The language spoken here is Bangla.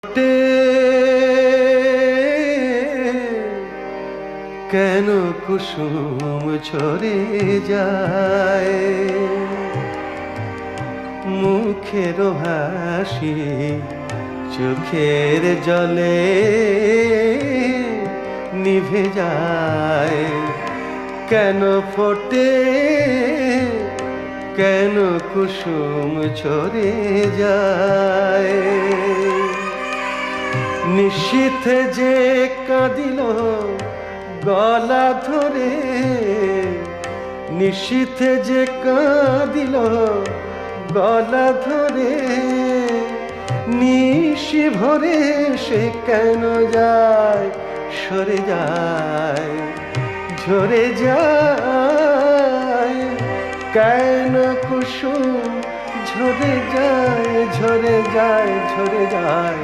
ফোটে কেন কুসুম ঝরে যায়, মুখের হাসি চোখের জলে নিভে যায়। কেন ফোটে কেন কুসুম ঝরে যায়, নিশীথে যে কাঁদিল গলা ধরে, নিশীথে যে কাঁদিল গলা ধরে, নিশি ভরে সে কেন যায় সরে যায় ঝরে যায়। কেন কুসুম ঝরে যায় ঝরে যায় ঝরে যায়।